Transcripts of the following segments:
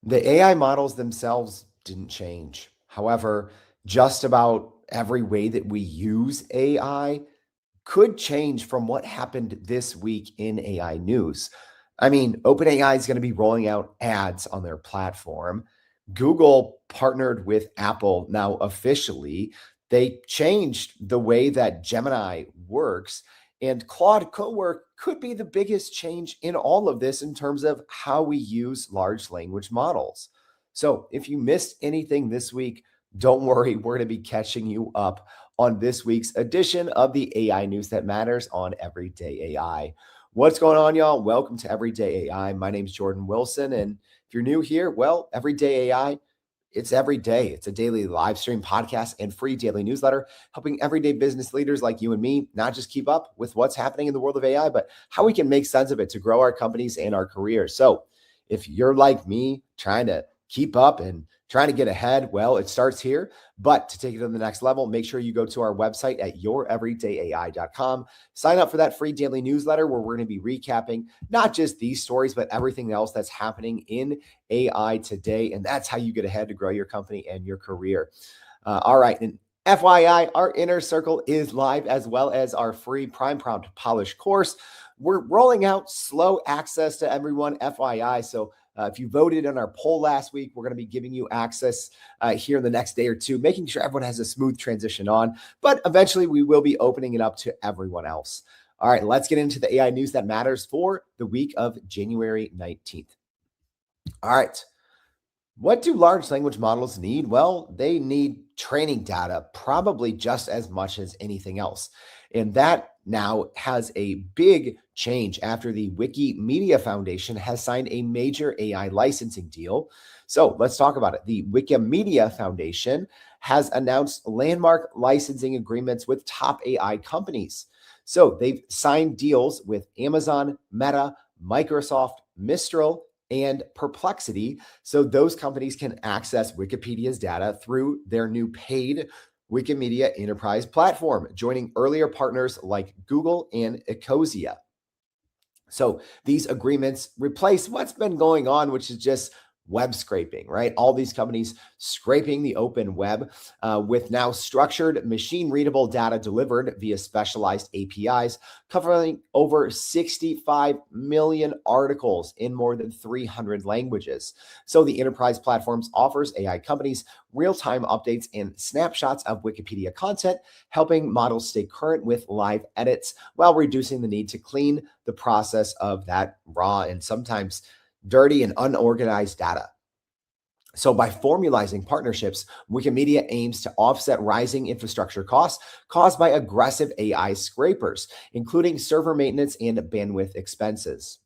The AI models themselves didn't change. However, just about every way that we use AI could change from what happened this week in AI news. I mean, OpenAI is going to be rolling out ads on their platform. Google partnered with Apple now officially. They changed the way that Gemini works, and Claude Cowork could be the biggest change in all of this in terms of how we use large language models. So, if you missed anything this week, don't worry, we're going to be catching you up on this week's edition of the AI News That Matters on Everyday AI. What's going on, y'all? Welcome to Everyday AI. My name's Jordan Wilson. And if you're new here, well, Everyday AI, it's every day. It's a daily live stream podcast and free daily newsletter, helping everyday business leaders like you and me not just keep up with what's happening in the world of AI, but how we can make sense of it to grow our companies and our careers. So if you're like me, trying to keep up and trying to get ahead, well, it starts here. But to take it to the next level, make sure you go to our website at youreverydayai.com. Sign up for that free daily newsletter where we're going to be recapping not just these stories, but everything else that's happening in AI today. And that's how you get ahead to grow your company and your career. All right. And FYI, our inner circle is live, as well as our free Prime Prompt Polish course. We're rolling out slow access to everyone, FYI. So if you voted in our poll last week, we're going to be giving you access here in the next day or two, making sure everyone has a smooth transition on. But eventually, we will be opening it up to everyone else. All right, let's get into the AI news that matters for the week of January 19th. All right. What do large language models need? Well, they need training data, probably just as much as anything else. And that now has a big change after the Wikimedia Foundation has signed a major AI licensing deal. So let's talk about it. The Wikimedia Foundation has announced landmark licensing agreements with top AI companies. So they've signed deals with Amazon, Meta, Microsoft, Mistral, and Perplexity, so those companies can access Wikipedia's data through their new paid Wikimedia Enterprise platform, joining earlier partners like Google and Ecosia. So these agreements replace what's been going on, which is just web scraping, right? All these companies scraping the open web with now structured machine readable data delivered via specialized APIs, covering over 65 million articles in more than 300 languages. So the enterprise platforms offers AI companies real-time updates and snapshots of Wikipedia content, helping models stay current with live edits while reducing the need to clean the process of that raw and sometimes dirty and unorganized data. So by formalizing partnerships, Wikimedia aims to offset rising infrastructure costs caused by aggressive AI scrapers, including server maintenance and bandwidth expenses.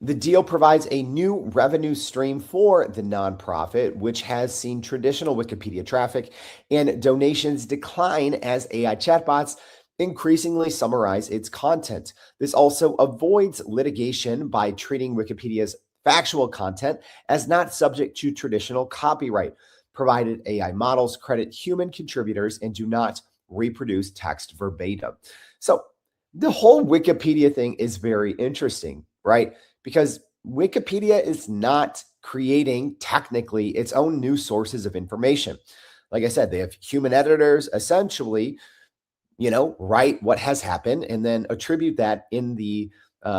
The deal provides a new revenue stream for the nonprofit, which has seen traditional Wikipedia traffic and donations decline as AI chatbots increasingly summarize its content. This also avoids litigation by treating Wikipedia's factual content as not subject to traditional copyright, provided AI models credit human contributors and do not reproduce text verbatim. So the whole Wikipedia thing is very interesting, right? Because Wikipedia is not creating technically its own new sources of information. Like I said, they have human editors essentially, write what has happened and then attribute that in the,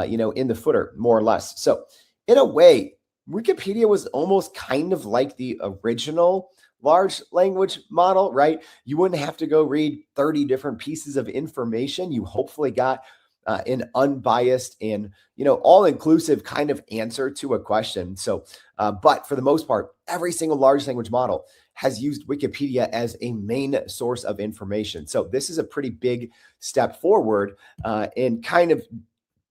in the footer, more or less. So in a way, Wikipedia was almost kind of like the original large language model, right? You wouldn't have to go read 30 different pieces of information. You hopefully got an unbiased and, all-inclusive kind of answer to a question. So, but for the most part, every single large language model has used Wikipedia as a main source of information. So this is a pretty big step forward in kind of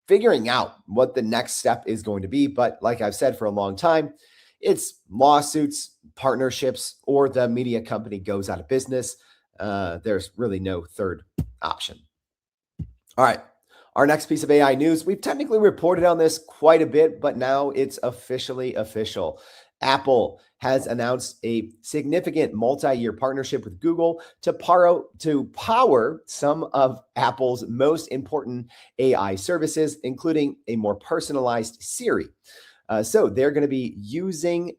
figuring out what the next step is going to be. But like I've said for a long time, it's lawsuits, partnerships, or the media company goes out of business. There's really no third option. All right. Our next piece of AI news, we've technically reported on this quite a bit, but now it's officially official. Apple has announced a significant multi-year partnership with Google to power some of Apple's most important AI services, including a more personalized Siri. So they're going to be using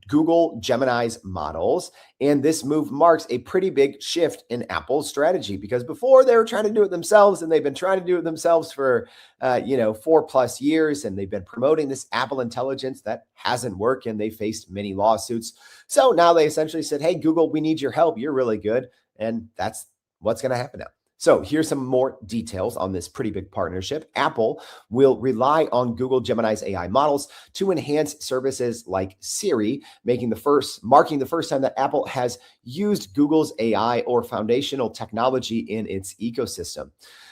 Google Gemini's models. And this move marks a pretty big shift in Apple's strategy because before they were trying to do it themselves and they've been trying to do it themselves for, 4+ years. And they've been promoting this Apple intelligence that hasn't worked and they faced many lawsuits. So now they essentially said, hey, Google, we need your help. You're really good. And that's what's going to happen now. So here's some more details on this pretty big partnership. Apple will rely on Google Gemini's AI models to enhance services like Siri, marking the first time that Apple has used Google's AI or foundational technology in its ecosystem.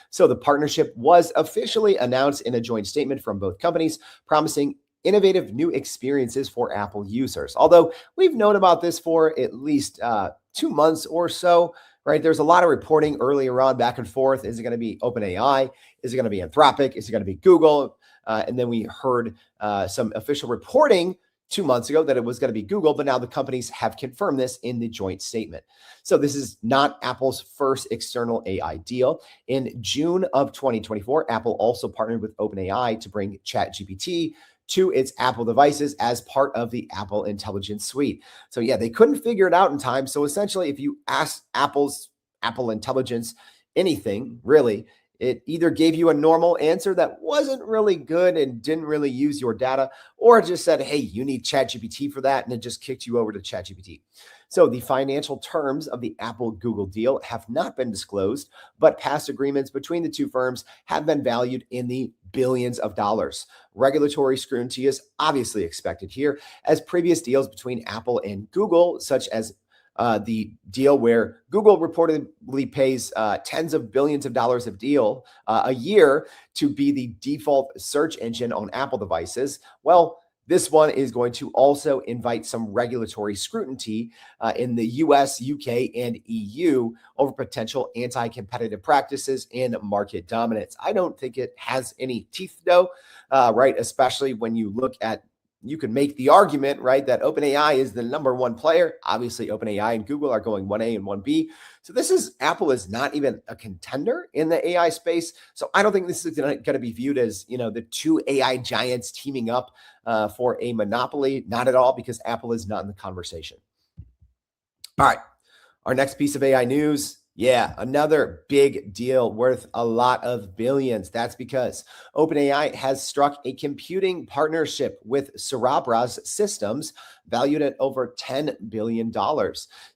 So the partnership was officially announced in a joint statement from both companies, promising innovative new experiences for Apple users. Although we've known about this for at least 2 months or so, right? There's a lot of reporting earlier on back and forth. Is it going to be OpenAI? Is it going to be Anthropic? Is it going to be Google? And then we heard some official reporting 2 months ago that it was going to be Google, but now the companies have confirmed this in the joint statement. So this is not Apple's first external AI deal. In June of 2024, Apple also partnered with OpenAI to bring ChatGPT to its Apple devices as part of the Apple Intelligence Suite. So yeah, they couldn't figure it out in time. So essentially, if you ask Apple Intelligence anything, really, it either gave you a normal answer that wasn't really good and didn't really use your data, or it just said, hey, you need ChatGPT for that, and it just kicked you over to ChatGPT. So the financial terms of the Apple-Google deal have not been disclosed, but past agreements between the two firms have been valued in the billions of dollars. Regulatory scrutiny is obviously expected here, as previous deals between Apple and Google, such as the deal where Google reportedly pays tens of billions of dollars a year to be the default search engine on Apple devices. Well, this one is going to also invite some regulatory scrutiny in the US, UK, and EU over potential anti-competitive practices and market dominance. I don't think it has any teeth, though, right? Especially when you look at, you can make the argument, right, that OpenAI is the number one player. Obviously, OpenAI and Google are going 1A and 1B. So Apple is not even a contender in the AI space. So I don't think this is going to be viewed as, the two AI giants teaming up for a monopoly. Not at all, because Apple is not in the conversation. All right. Our next piece of AI news. Yeah, another big deal worth a lot of billions. That's because OpenAI has struck a computing partnership with Cerebras Systems valued at over $10 billion.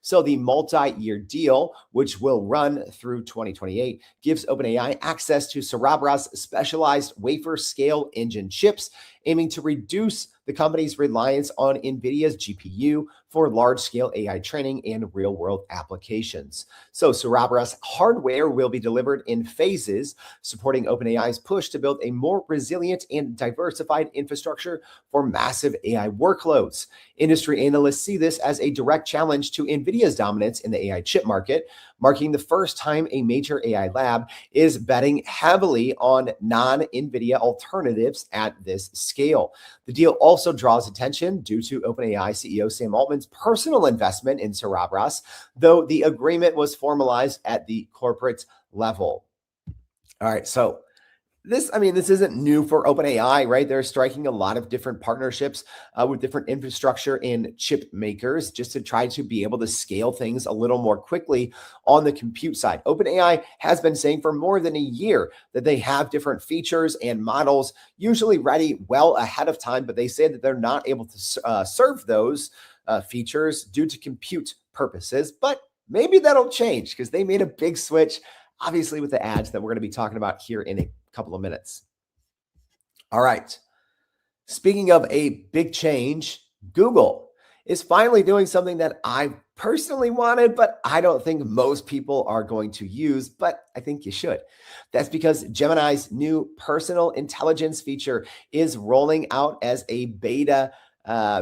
So the multi-year deal, which will run through 2028, gives OpenAI access to Cerebras' specialized wafer scale engine chips, aiming to reduce the company's reliance on NVIDIA's GPU for large-scale AI training and real-world applications. So Cerebras hardware will be delivered in phases, supporting OpenAI's push to build a more resilient and diversified infrastructure for massive AI workloads. Industry analysts see this as a direct challenge to NVIDIA's dominance in the AI chip market, marking the first time a major AI lab is betting heavily on non-NVIDIA alternatives at this scale. The deal also draws attention due to OpenAI CEO Sam Altman's personal investment in Cerebras, though the agreement was formalized at the corporate level. All right, so this isn't new for OpenAI, right? They're striking a lot of different partnerships with different infrastructure and chip makers just to try to be able to scale things a little more quickly on the compute side. OpenAI has been saying for more than a year that they have different features and models usually ready well ahead of time, but they say that they're not able to serve those features due to compute purposes. But maybe that'll change because they made a big switch, obviously, with the ads that we're going to be talking about here in a couple of minutes. All right. Speaking of a big change, Google is finally doing something that I personally wanted, but I don't think most people are going to use, but I think you should. That's because Gemini's new personal intelligence feature is rolling out as a beta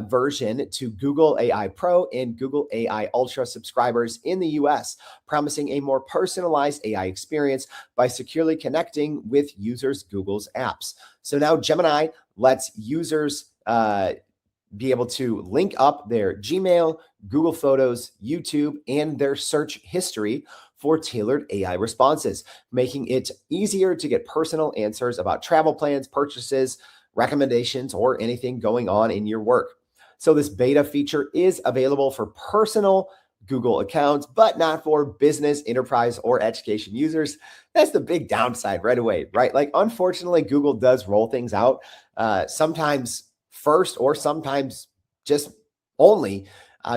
version to Google AI Pro and Google AI Ultra subscribers in the US, promising a more personalized AI experience by securely connecting with users' Google's apps. So now Gemini lets users be able to link up their Gmail, Google Photos, YouTube, and their search history for tailored AI responses, making it easier to get personal answers about travel plans, purchases, recommendations, or anything going on in your work. So, this beta feature is available for personal Google accounts, but not for business, enterprise, or education users. That's the big downside right away, right? Like, unfortunately, Google does roll things out sometimes first or sometimes just only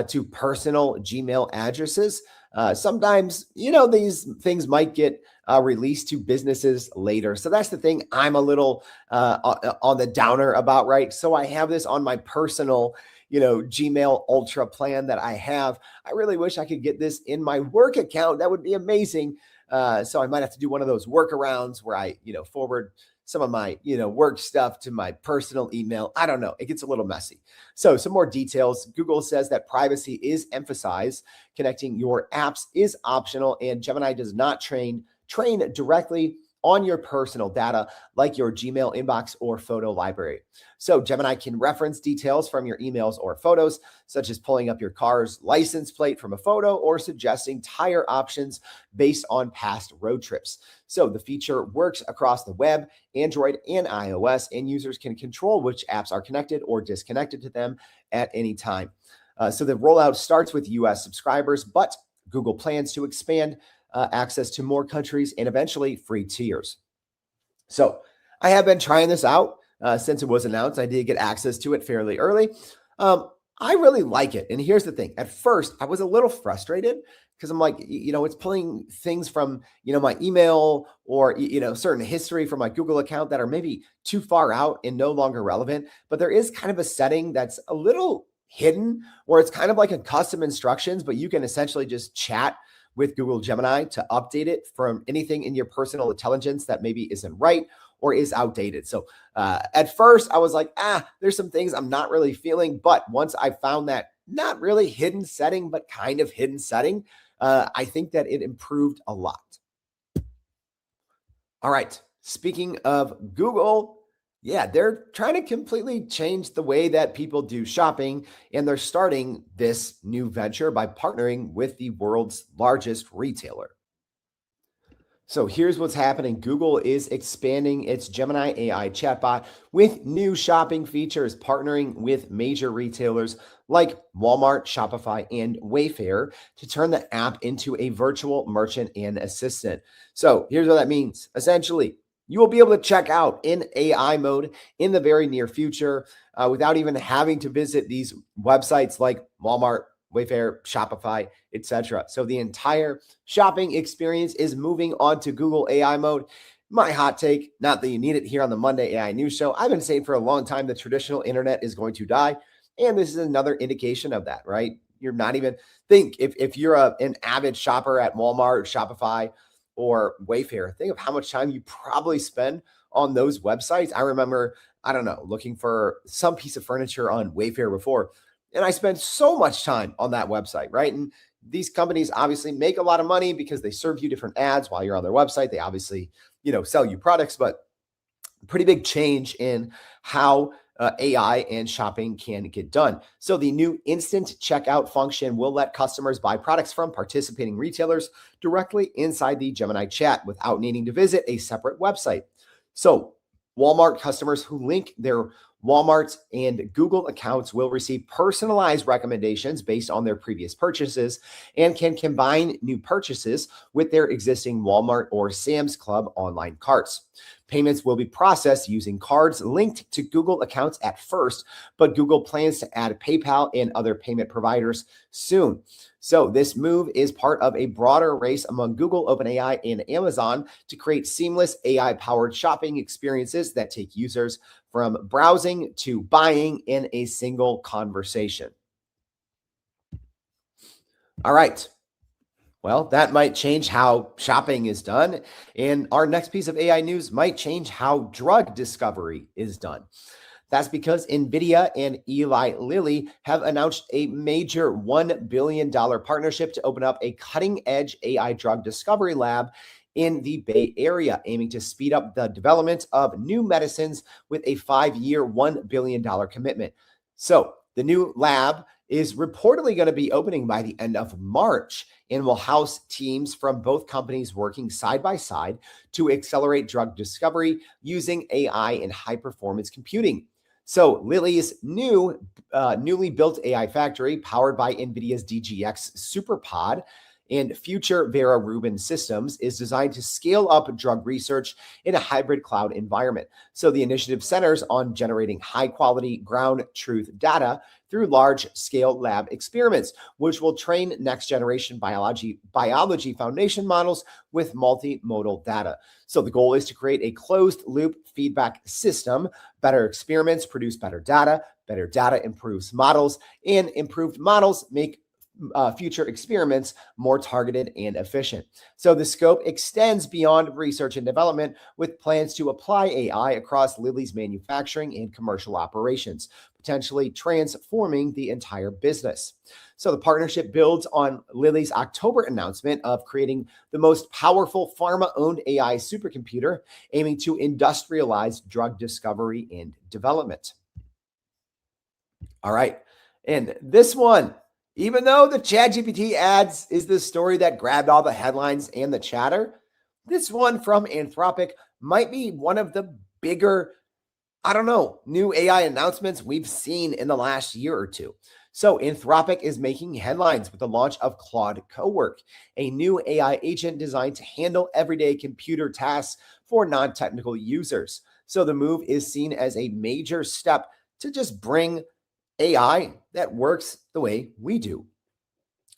to personal Gmail addresses. Sometimes, these things might get released to businesses later. So that's the thing I'm a little on the downer about, right? So I have this on my personal, Gmail Ultra plan that I have. I really wish I could get this in my work account. That would be amazing. So I might have to do one of those workarounds where I, forward some of my, work stuff to my personal email. I don't know. It gets a little messy. So some more details. Google says that privacy is emphasized. Connecting your apps is optional, and Gemini does not train directly on your personal data like your Gmail inbox or photo library. So Gemini can reference details from your emails or photos, such as pulling up your car's license plate from a photo or suggesting tire options based on past road trips. So the feature works across the web, Android, and iOS, and users can control which apps are connected or disconnected to them at any time. So the rollout starts with US subscribers, but Google plans to expand access to more countries and eventually free tiers. So I have been trying this out since it was announced. I did get access to it fairly early. I really like it. And here's the thing. At first, I was a little frustrated because I'm like, it's pulling things from, my email or, certain history from my Google account that are maybe too far out and no longer relevant. But there is kind of a setting that's a little hidden where it's kind of like a custom instructions, but you can essentially just chat with Google Gemini to update it from anything in your personal intelligence that maybe isn't right or is outdated. So at first I was like, there's some things I'm not really feeling. But once I found that not really hidden setting, but kind of hidden setting, I think that it improved a lot. All right. Speaking of Google, yeah, they're trying to completely change the way that people do shopping, and they're starting this new venture by partnering with the world's largest retailer. So here's what's happening. Google is expanding its Gemini AI chatbot with new shopping features, partnering with major retailers like Walmart, Shopify, and Wayfair to turn the app into a virtual merchant and assistant. So here's what that means. Essentially, you will be able to check out in AI mode in the very near future without even having to visit these websites like Walmart, Wayfair, Shopify, etc. So the entire shopping experience is moving on to Google AI mode. My hot take, not that you need it here on the Monday AI News Show. I've been saying for a long time the traditional internet is going to die. And this is another indication of that, right? You're not even think if you're an avid shopper at Walmart, Shopify, or Wayfair, think of how much time you probably spend on those websites. I remember, I don't know, looking for some piece of furniture on Wayfair before, and I spent so much time on that website, right? And these companies obviously make a lot of money because they serve you different ads while you're on their website. They obviously, sell you products, but pretty big change in how AI and shopping can get done. So the new instant checkout function will let customers buy products from participating retailers directly inside the Gemini chat without needing to visit a separate website. So Walmart customers who link their Walmart and Google accounts will receive personalized recommendations based on their previous purchases and can combine new purchases with their existing Walmart or Sam's Club online carts. Payments will be processed using cards linked to Google accounts at first, but Google plans to add PayPal and other payment providers soon. So this move is part of a broader race among Google, OpenAI, and Amazon to create seamless AI-powered shopping experiences that take users from browsing to buying in a single conversation. All right. Well, that might change how shopping is done. And our next piece of AI news might change how drug discovery is done. That's because NVIDIA and Eli Lilly have announced a major $1 billion partnership to open up a cutting-edge AI drug discovery lab in the Bay Area, aiming to speed up the development of new medicines with a 5-year, $1 billion commitment. So the new lab is reportedly going to be opening by the end of March and will house teams from both companies working side by side to accelerate drug discovery using AI and high performance computing. So Lilly's newly built AI factory, powered by NVIDIA's DGX SuperPod and future Vera Rubin systems, is designed to scale up drug research in a hybrid cloud environment. So the initiative centers on generating high quality ground truth data through large scale lab experiments, which will train next generation biology foundation models with multimodal data. So the goal is to create a closed loop feedback system. Better experiments produce better data improves models, and improved models make future experiments more targeted and efficient. So the scope extends beyond research and development, with plans to apply AI across Lilly's manufacturing and commercial operations, potentially transforming the entire business. So the partnership builds on Lilly's October announcement of creating the most powerful pharma-owned AI supercomputer, aiming to industrialize drug discovery and development. All right. And this one, even though the ChatGPT ads is the story that grabbed all the headlines and the chatter, this one from Anthropic might be one of the bigger, new AI announcements we've seen in the last year or two. So Anthropic is making headlines with the launch of Claude Cowork, a new AI agent designed to handle everyday computer tasks for non-technical users. So the move is seen as a major step to just bring AI that works the way we do.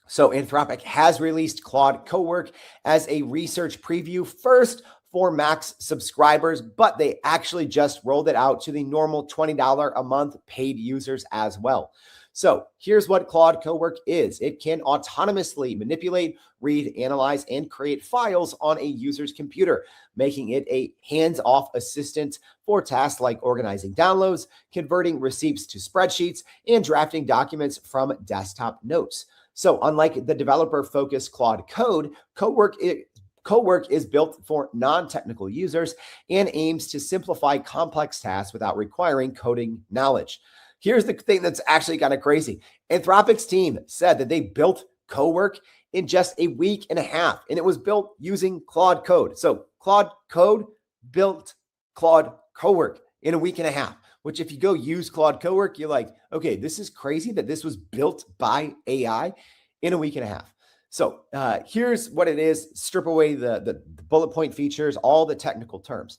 So Anthropic has released Claude Cowork as a research preview first for Max subscribers, but they actually just rolled it out to the normal $20 a month paid users as well. So here's what Claude Cowork is. It can autonomously manipulate, read, analyze, and create files on a user's computer, making it a hands-off assistant for tasks like organizing downloads, converting receipts to spreadsheets, and drafting documents from desktop notes. So unlike the developer-focused Claude Code, Cowork is built for non-technical users and aims to simplify complex tasks without requiring coding knowledge. Here's the thing that's actually kind of crazy. Anthropic's team said that they built Cowork in just a week and a half, and it was built using Claude Code. So Claude Code built Claude Cowork in a week and a half, which if you go use Claude Cowork, you're like, okay, this is crazy that this was built by AI in a week and a half. So here's what it is. Strip away the bullet point features, all the technical terms.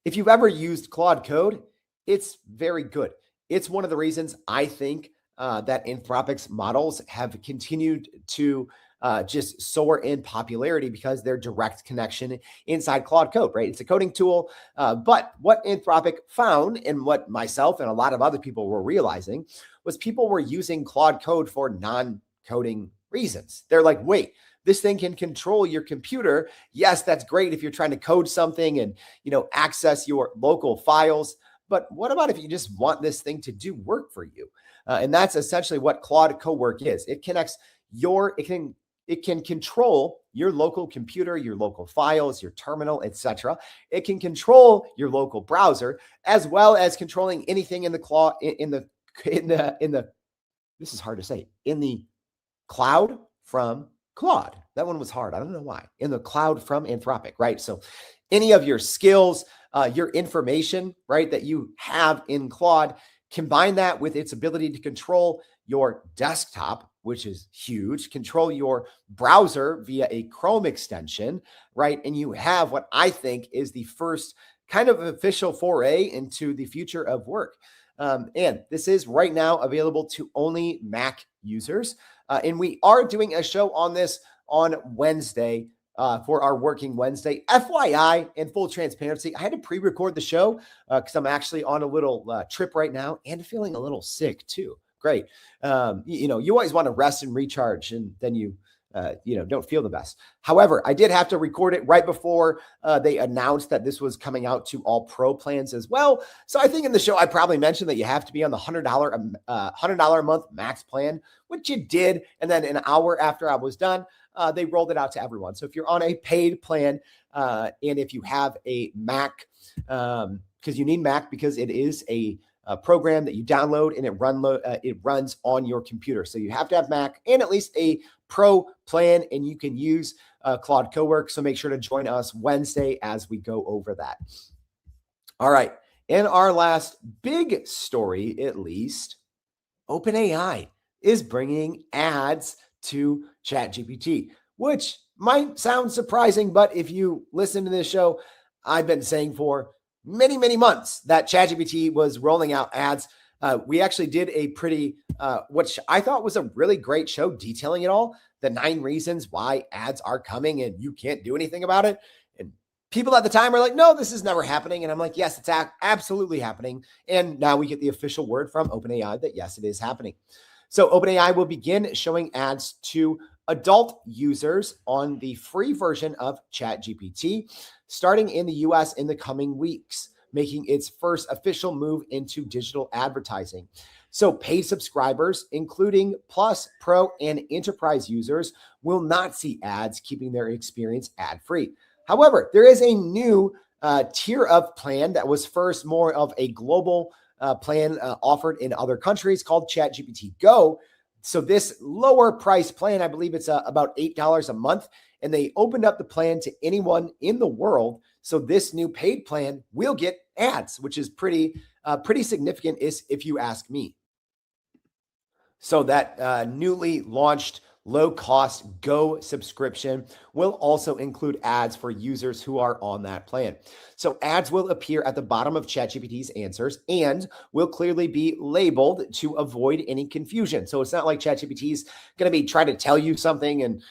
If you've ever used Claude Code, it's very good. It's one of the reasons I think that Anthropic's models have continued to just soar in popularity, because their direct connection inside Claude Code, right? It's a coding tool. But what Anthropic found, and what myself and a lot of other people were realizing, was people were using Claude Code for non-coding reasons. They're like, wait, this thing can control your computer. Yes, that's great if you're trying to code something and, access your local files. But what about if you just want this thing to do work for you? And that's essentially what Claude Cowork is. It can control your local computer, your local files, your terminal, etc. It can control your local browser, as well as controlling anything in the this is hard to say, in the cloud from Claude. That one was hard. I don't know why. In the cloud from Anthropic, right? So any of your skills, your information, right, that you have in Claude, combine that with its ability to control your desktop, which is huge, control your browser via a Chrome extension, right? And you have what I think is the first kind of official foray into the future of work. And this is right now available to only Mac users. And we are doing a show on this on Wednesday for our Working Wednesday. FYI, in full transparency, I had to pre-record the show because I'm actually on a little trip right now and feeling a little sick too. Great. You always want to rest and recharge, and then you don't feel the best. However, I did have to record it right before they announced that this was coming out to all pro plans as well. So I think in the show, I probably mentioned that you have to be on the $100 a month max plan, which you did. And then an hour after I was done, they rolled it out to everyone. So if you're on a paid plan and if you have a Mac, because you need Mac because it is a program that you download, and it runs on your computer. So you have to have Mac and at least a Pro plan, and you can use Claude Cowork. So make sure to join us Wednesday as we go over that. All right. In our last big story, at least, OpenAI is bringing ads to ChatGPT, which might sound surprising, but if you listen to this show, I've been saying for many, many months that ChatGPT was rolling out ads. We actually did a pretty, which I thought was a really great show detailing it all, the 9 reasons why ads are coming and you can't do anything about it. And people at the time are like, no, this is never happening. And I'm like, yes, it's absolutely happening. And now we get the official word from OpenAI that yes, it is happening. So OpenAI will begin showing ads to adult users on the free version of ChatGPT, starting in the US in the coming weeks, making its first official move into digital advertising. So paid subscribers, including Plus, Pro, and Enterprise users, will not see ads, keeping their experience ad-free. However, there is a new tier of plan that was first more of a global plan offered in other countries called ChatGPT Go. So this lower price plan, I believe it's about $8 a month, and they opened up the plan to anyone in the world. So this new paid plan will get ads, which is pretty significant if you ask me. So that newly launched low-cost Go subscription will also include ads for users who are on that plan. So ads will appear at the bottom of ChatGPT's answers and will clearly be labeled to avoid any confusion. So it's not like ChatGPT is going to be trying to tell you something and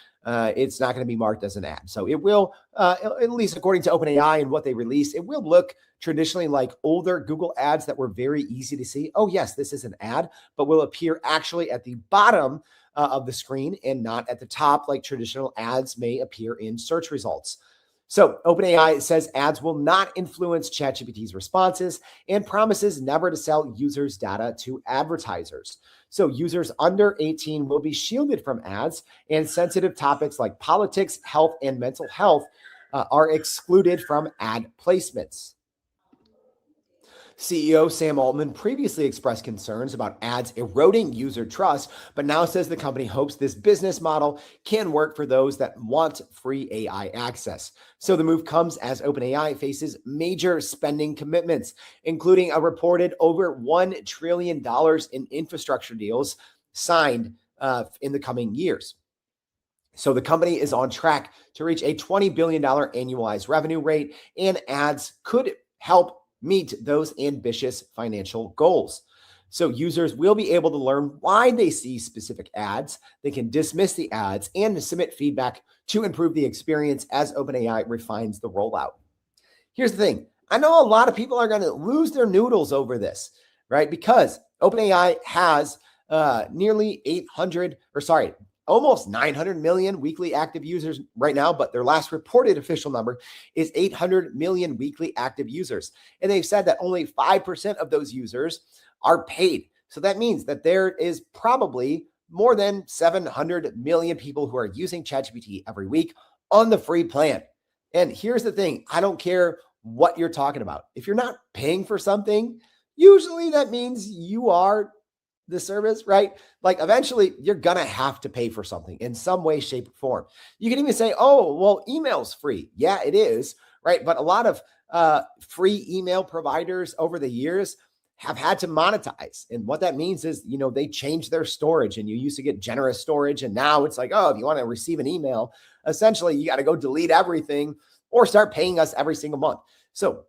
it's not going to be marked as an ad. So it will, at least according to OpenAI and what they released, it will look traditionally like older Google ads that were very easy to see. Oh, yes, this is an ad, but will appear actually at the bottom of the screen and not at the top like traditional ads may appear in search results. So OpenAI says ads will not influence ChatGPT's responses and promises never to sell users' data to advertisers. So users under 18 will be shielded from ads, and sensitive topics like politics, health, and mental health are excluded from ad placements. CEO Sam Altman previously expressed concerns about ads eroding user trust, but now says the company hopes this business model can work for those that want free AI access. So the move comes as OpenAI faces major spending commitments, including a reported over $1 trillion in infrastructure deals signed in the coming years. So the company is on track to reach a $20 billion annualized revenue rate, and ads could help meet those ambitious financial goals. So users will be able to learn why they see specific ads. They can dismiss the ads and submit feedback to improve the experience as OpenAI refines the rollout. Here's the thing. I know a lot of people are going to lose their noodles over this, right? Because OpenAI has almost 900 million weekly active users right now, but their last reported official number is 800 million weekly active users. And they've said that only 5% of those users are paid. So that means that there is probably more than 700 million people who are using ChatGPT every week on the free plan. And here's the thing. I don't care what you're talking about. If you're not paying for something, usually that means you are the service, right? Like eventually you're going to have to pay for something in some way, shape, or form. You can even say, oh, well, email's free. Yeah, it is, right? But a lot of free email providers over the years have had to monetize. And what that means is, they change their storage, and you used to get generous storage. And now it's like, oh, if you want to receive an email, essentially you got to go delete everything or start paying us every single month. So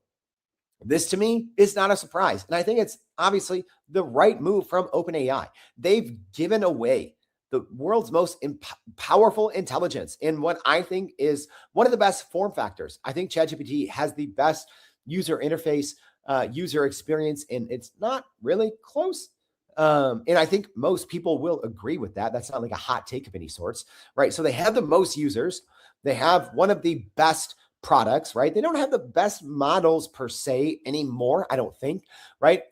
this to me is not a surprise. And I think it's obviously the right move from OpenAI. They've given away the world's most powerful intelligence in what I think is one of the best form factors. I think ChatGPT has the best user interface, user experience, and it's not really close. And I think most people will agree with that. That's not like a hot take of any sorts, right? So they have the most users. They have one of the best products, right? They don't have the best models per se anymore, I don't think, right?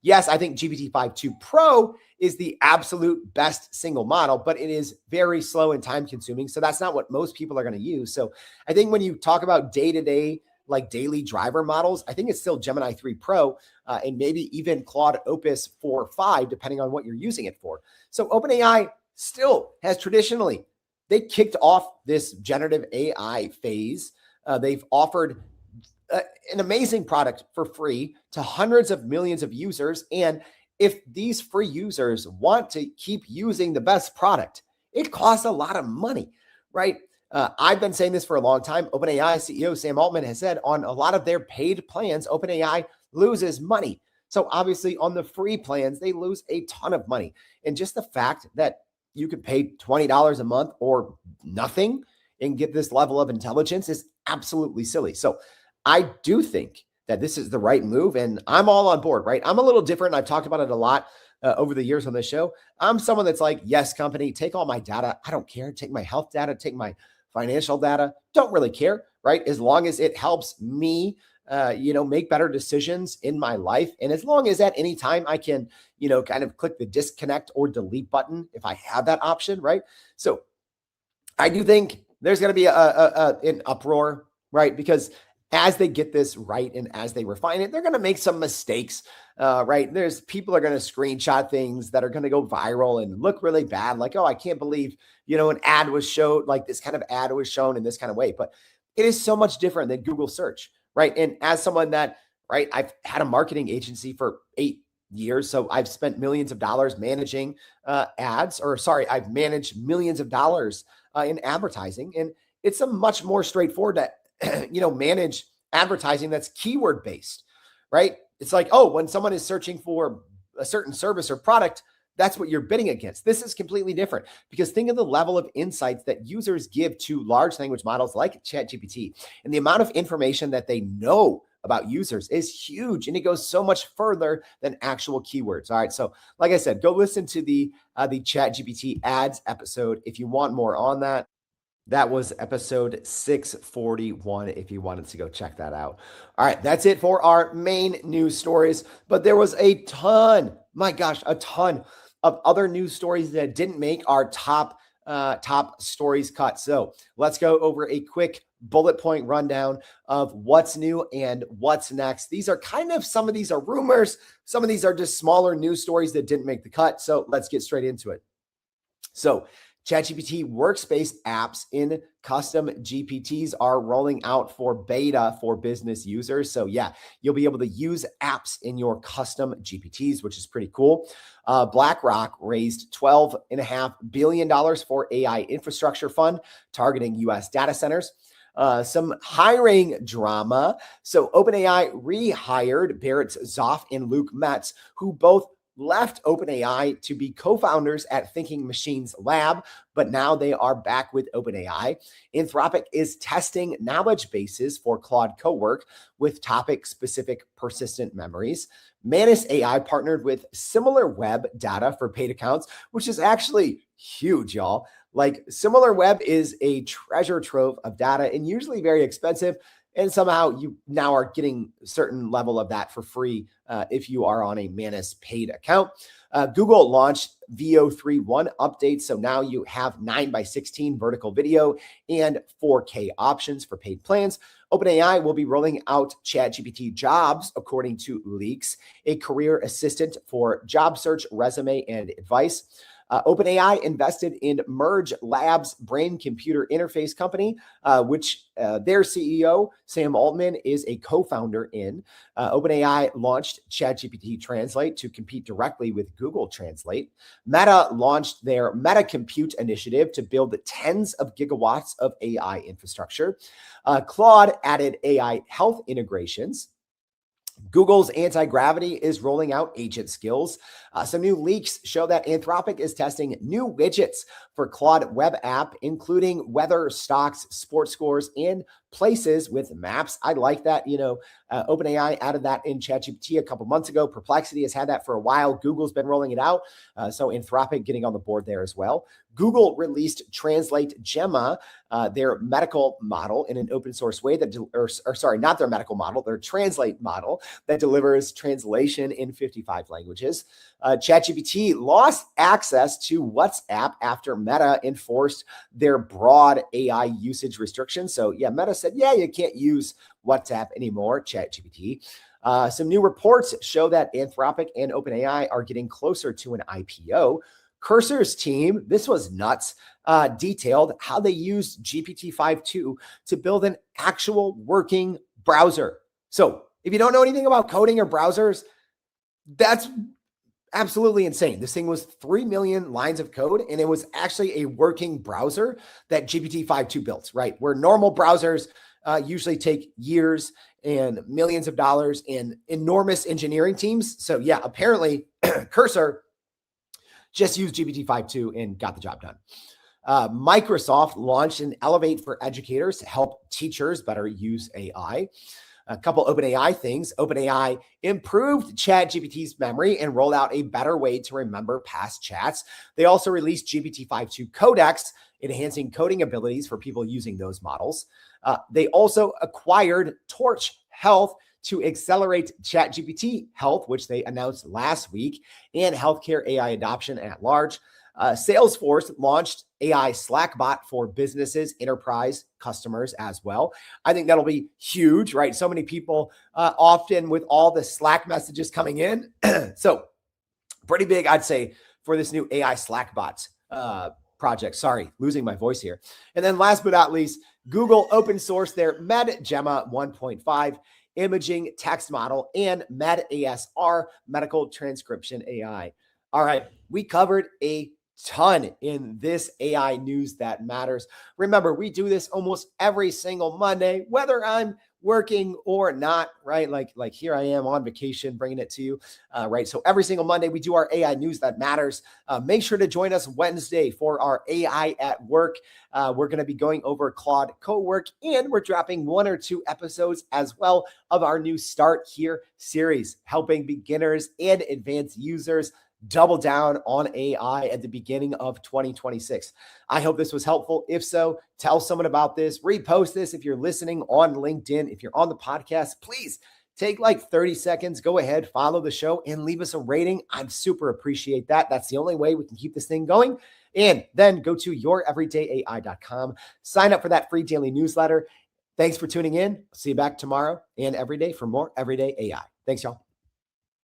Yes, I think GPT-5.2 Pro is the absolute best single model, but it is very slow and time consuming. So that's not what most people are going to use. So I think when you talk about day-to-day like daily driver models, I think it's still Gemini 3 Pro and maybe even Claude Opus 4 or 5, depending on what you're using it for. So OpenAI still has traditionally, they kicked off this generative AI phase. They've offered an amazing product for free to hundreds of millions of users. And if these free users want to keep using the best product, it costs a lot of money, right? I've been saying this for a long time. OpenAI CEO Sam Altman has said on a lot of their paid plans, OpenAI loses money. So obviously on the free plans, they lose a ton of money. And just the fact that you could pay $20 a month or nothing and get this level of intelligence is absolutely silly. So I do think that this is the right move, and I'm all on board, right? I'm a little different. I've talked about it a lot over the years on this show. I'm someone that's like, yes, company, take all my data. I don't care. Take my health data, take my financial data. Don't really care, right? As long as it helps me, make better decisions in my life. And as long as at any time I can, kind of click the disconnect or delete button if I have that option, right? So I do think there's going to be an uproar, right? Because as they get this right and as they refine it, they're going to make some mistakes, right? There's people are going to screenshot things that are going to go viral and look really bad. Like, oh, I can't believe, an ad was showed, like this kind of ad was shown in this kind of way. But it is so much different than Google search, right? And as someone that, right, I've had a marketing agency for 8 years. So I've spent millions of dollars managing ads, I've managed millions of dollars in advertising. And it's a much more straightforward to manage advertising that's keyword based, right? It's like, oh, when someone is searching for a certain service or product, that's what you're bidding against. This is completely different because think of the level of insights that users give to large language models like ChatGPT, and the amount of information that they know about users is huge, and it goes so much further than actual keywords. All right, so like I said, go listen to the ChatGPT ads episode if you want more on that. That was episode 641 if you wanted to go check that out. All right, that's it for our main news stories, but there was a ton of other news stories that didn't make our top stories cut. So let's go over a quick bullet point rundown of what's new and what's next. Some of these are rumors. Some of these are just smaller news stories that didn't make the cut. So let's get straight into it. So ChatGPT workspace apps in custom GPTs are rolling out for beta for business users. So yeah, you'll be able to use apps in your custom GPTs, which is pretty cool. BlackRock raised $12.5 billion for AI infrastructure fund targeting US data centers. Some hiring drama. So OpenAI rehired Barrett Zoff and Luke Metz, who both left OpenAI to be co-founders at Thinking Machines Lab, but now they are back with OpenAI. Anthropic is testing knowledge bases for Claude Cowork with topic-specific persistent memories. Manus AI partnered with SimilarWeb data for paid accounts, which is actually huge, y'all. Like SimilarWeb is a treasure trove of data and usually very expensive. And somehow you now are getting a certain level of that for free if you are on a Manus paid account. Google launched VO3.1 updates. So now you have 9:16 vertical video and 4K options for paid plans. OpenAI will be rolling out ChatGPT Jobs, according to leaks, a career assistant for job search, resume, and advice. OpenAI invested in Merge Labs brain-computer interface company, which their CEO, Sam Altman, is a co-founder in. OpenAI launched ChatGPT Translate to compete directly with Google Translate. Meta launched their Meta Compute initiative to build tens of gigawatts of AI infrastructure. Claude added AI health integrations. Google's anti-gravity is rolling out agent skills. Some new leaks show that Anthropic is testing new widgets for Claude web app, including weather, stocks, sports scores, and places with maps. I like that. OpenAI added that in ChatGPT a couple months ago. Perplexity has had that for a while. Google's been rolling it out. So Anthropic getting on the board there as well. Google released Translate Gemma, their medical model, in an open source way not their medical model, their Translate model that delivers translation in 55 languages. ChatGPT lost access to WhatsApp after Meta enforced their broad AI usage restrictions. So yeah, Meta said, yeah, you can't use WhatsApp anymore, ChatGPT. Some new reports show that Anthropic and OpenAI are getting closer to an IPO. Cursor's team, this was nuts, detailed how they used GPT-5.2 to build an actual working browser. So if you don't know anything about coding or browsers, that's absolutely insane. This thing was 3 million lines of code, and it was actually a working browser that GPT-5.2 built, right? Where normal browsers usually take years and millions of dollars and enormous engineering teams. So yeah, apparently Cursor just used GPT-5.2 and got the job done. Microsoft launched an Elevate for educators to help teachers better use AI. A couple OpenAI things. OpenAI improved ChatGPT's memory and rolled out a better way to remember past chats. They also released GPT-5.2 Codex, enhancing coding abilities for people using those models. They also acquired Torch Health to accelerate ChatGPT Health, which they announced last week, and healthcare AI adoption at large. Salesforce launched AI Slack bot for businesses, enterprise customers as well. I think that'll be huge, right? So many people often with all the Slack messages coming in. So pretty big, I'd say, for this new AI Slack bots project. Sorry, losing my voice here. And then last but not least, Google open sourced their MedGemma 1.5 imaging text model and MedASR medical transcription AI. All right, we covered a ton in this AI news that matters. Remember, we do this almost every single Monday, whether I'm working or not, right? Like here I am on vacation bringing it to you, right? So every single Monday we do our AI news that matters. Make sure to join us Wednesday for our AI at work. We're going to be going over Claude Cowork, and we're dropping 1 or 2 episodes as well of our new Start Here series, helping beginners and advanced users double down on AI at the beginning of 2026. I hope this was helpful. If so, tell someone about this, repost this. If you're listening on LinkedIn, if you're on the podcast, please take like 30 seconds, go ahead, follow the show and leave us a rating. I'd super appreciate that. That's the only way we can keep this thing going. And then go to youreverydayai.com, sign up for that free daily newsletter. Thanks for tuning in. See you back tomorrow and every day for more Everyday AI. Thanks, y'all.